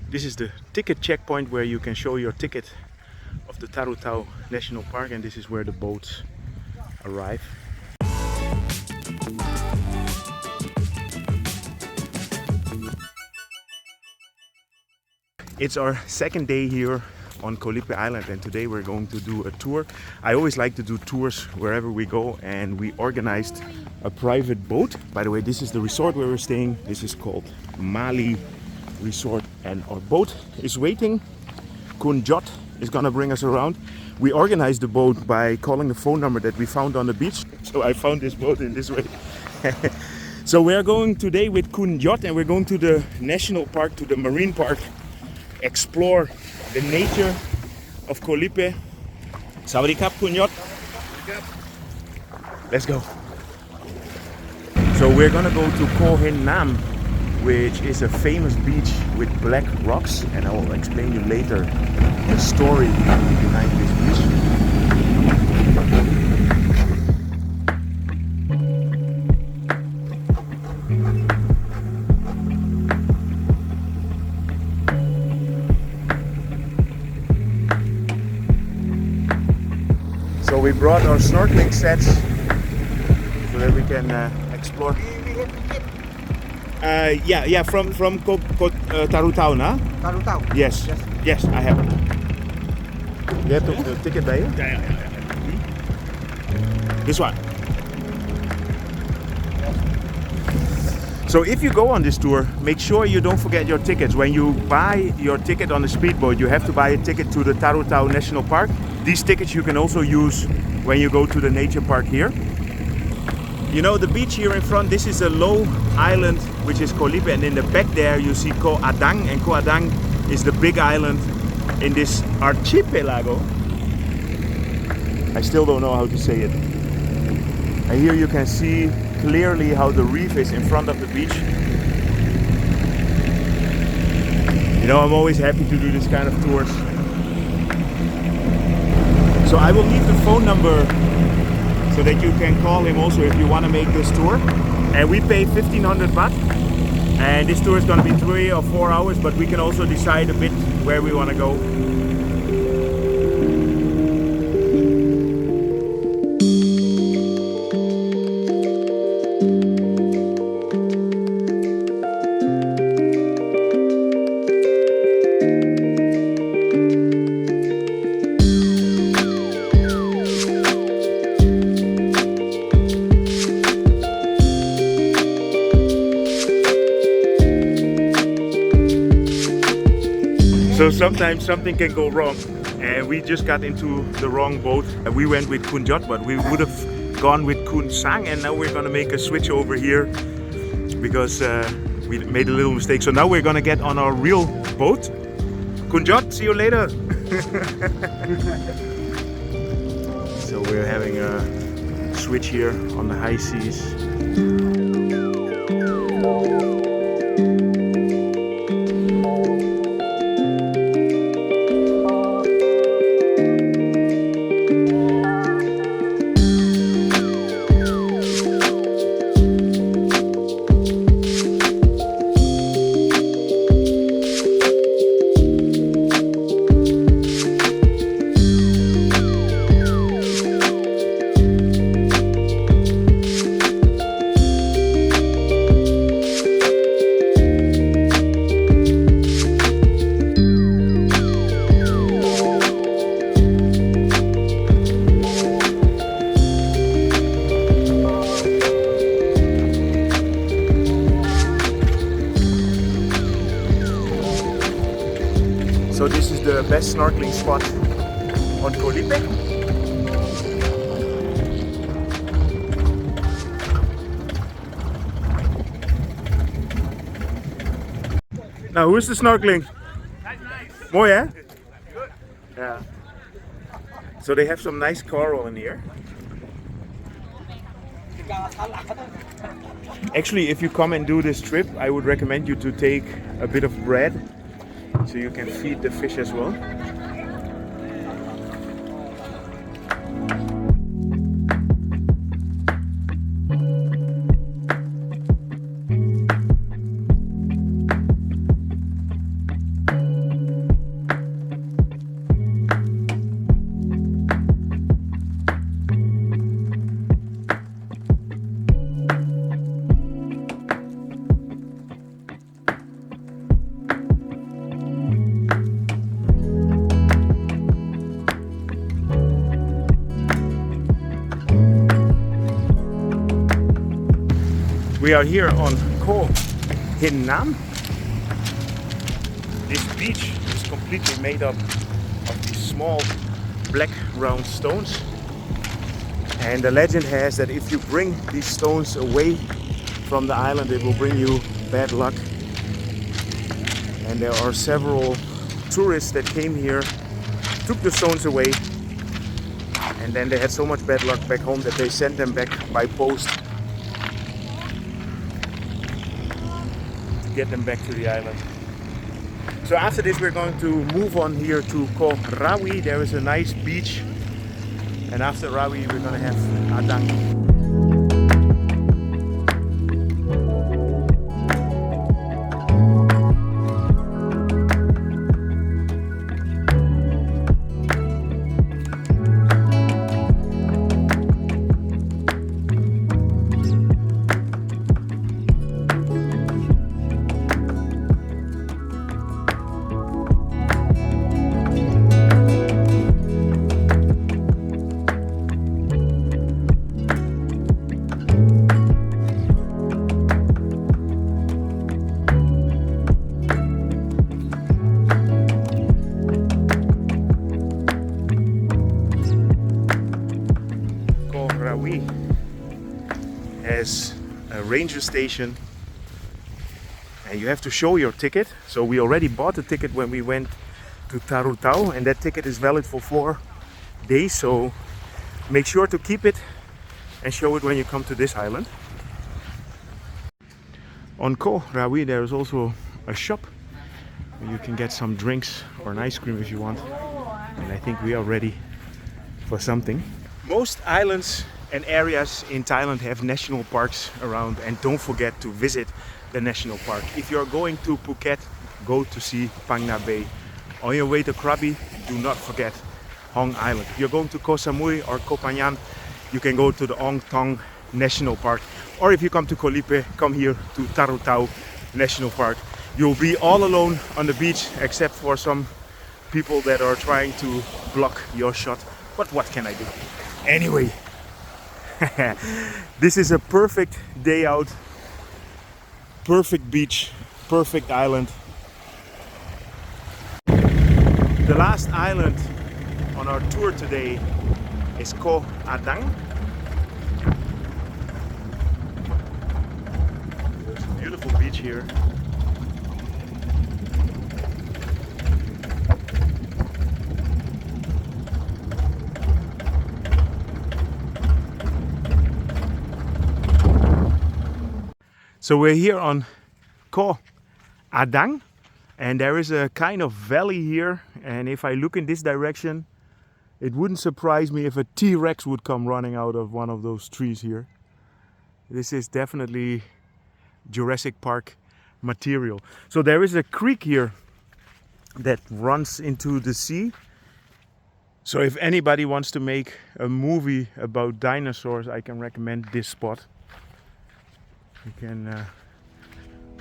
This is the ticket checkpoint where you can show your ticket of the Tarutao National Park, and this is where the boats arrive. It's our second day here on Koh Lipe Island, and today we're going to do a tour. I always like to do tours wherever we go, and we organized a private boat. By the way, this is the resort where we're staying. This is called Mali Resort, and our boat is waiting. Khun is gonna bring us around. We organized the boat by calling the phone number that we found on the beach. So I found this boat in this way. So we are going today with Khun, and we're going to the national park, to the marine park, explore the nature of Koh Lipe. Sawadee krap, Khun. Let's go. So we're gonna go to Koh Hin Ngam, which is a famous beach with black rocks, and I will explain you later the story behind this beach. So we brought our snorkeling sets so that we can explore. Yeah, from Tarutao, na? Tarutao. Yes, yes, I have it. You have the ticket by you? Yeah. This one. So if you go on this tour, make sure you don't forget your tickets. When you buy your ticket on the speedboat, you have to buy a ticket to the Tarutao National Park. These tickets you can also use when you go to the nature park here. You know, the beach here in front, this is a low island which is Koh Lipe, and in the back there you see Koh Adang, and Koh Adang is the big island in this archipelago. I still don't know how to say it. And here you can see clearly how the reef is in front of the beach. You know, I'm always happy to do this kind of tours. So I will leave the phone number so that you can call him also if you want to make this tour. And we pay 1500 baht, and this tour is going to be 3 or 4 hours, but we can also decide a bit where we want to go. So sometimes something can go wrong, and we just got into the wrong boat. We went with Khun, but we would have gone with Khun Sang, and now we're gonna make a switch over here because we made a little mistake. So now we're gonna get on our real boat. Khun, see you later. So we're having a switch here on the high seas. So this is the best snorkeling spot on Koh Lipe. Now who's the snorkeling? Nice. Mooi, eh? Good. Yeah. So they have some nice coral in here. Actually, if you come and do this trip, I would recommend you to take a bit of bread so you can feed the fish as well. We are here on Koh Hin Ngam. This beach is completely made up of these small black round stones. And the legend has that if you bring these stones away from the island, it will bring you bad luck. And there are several tourists that came here, took the stones away, and then they had so much bad luck back home that they sent them back by post to get them back to the island. So after this we're going to move on here to Koh RaWi. There is a nice beach, and after RaWi we're going to have Adang. RaWi has a ranger station, and you have to show your ticket. So we already bought the ticket when we went to Taruatao, and that ticket is valid for 4 days. So make sure to keep it and show it when you come to this island. On Koh RaWi there is also a shop where you can get some drinks or an ice cream if you want, and I think we are ready for something. Most islands and areas in Thailand have national parks around, and don't forget to visit the national park. If you're going to Phuket, go to see Phang Nga Bay. On your way to Krabi, do not forget Hong Island. If you're going to Koh Samui or Koh Phangan, you can go to the Ong Thong National Park. Or if you come to Koh Lipe, come here to Tarutao National Park. You'll be all alone on the beach except for some people that are trying to block your shot. But what can I do? Anyway, this is a perfect day out, perfect beach, perfect island. The last island on our tour today is Koh Adang. There's a beautiful beach here. So we're here on Koh Adang, and there is a kind of valley here, and if I look in this direction, it wouldn't surprise me if a T-Rex would come running out of one of those trees here. This is definitely Jurassic Park material. So there is a creek here that runs into the sea. So if anybody wants to make a movie about dinosaurs, I can recommend this spot. You can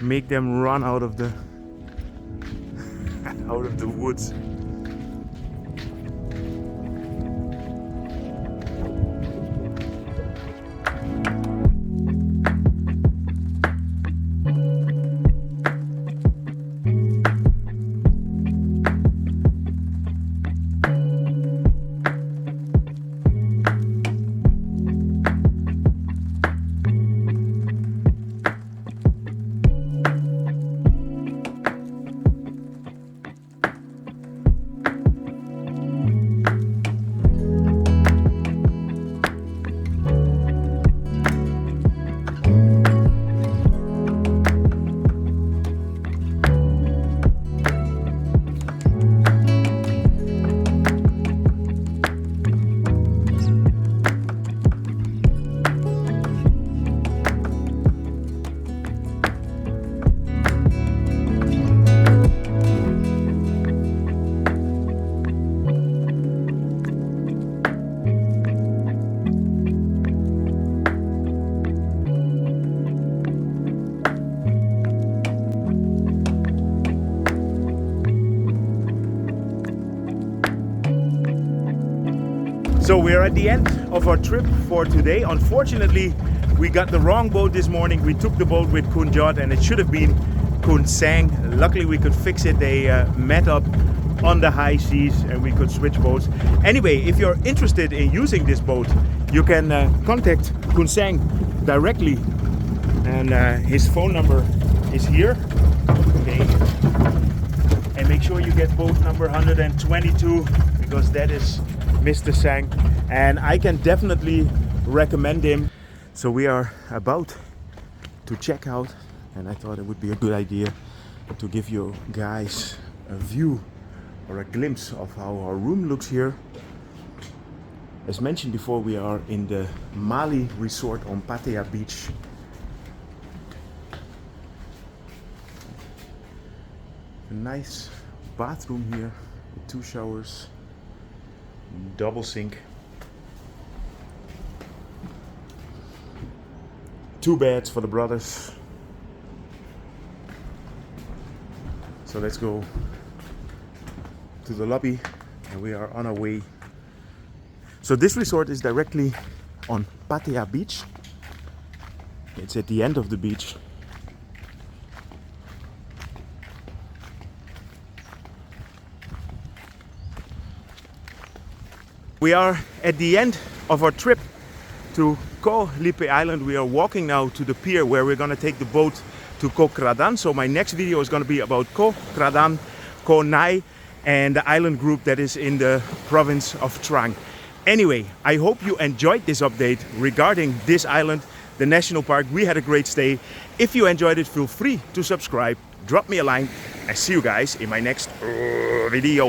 make them run out of the woods. So we're at the end of our trip for today. Unfortunately, We got the wrong boat this morning. We took the boat with Khun Jot and it should have been Khun Sang. Luckily we could fix it. They met up on the high seas and we could switch boats. Anyway, if you're interested in using this boat, you can contact Khun Sang directly, and his phone number is here. Okay. And make sure you get boat number 122, because that is Mr. Sang, and I can definitely recommend him. So we are about to check out, and I thought it would be a good idea to give you guys a view or a glimpse of how our room looks here. As mentioned before, we are in the Mali resort on Pattaya Beach. A nice bathroom here with 2 showers, double sink, 2 beds for the brothers. So let's go to the lobby and we are on our way. So this resort is directly on Pattaya Beach. It's at the end of the beach. We are at the end of our trip to Koh Lipe Island. We are walking now to the pier where we're going to take the boat to Koh Kradan. So my next video is going to be about Koh Kradan, Koh Nai, and the island group that is in the province of Trang. Anyway, I hope you enjoyed this update regarding this island, the national park. We had a great stay. If you enjoyed it, feel free to subscribe, drop me a line, and see you guys in my next video.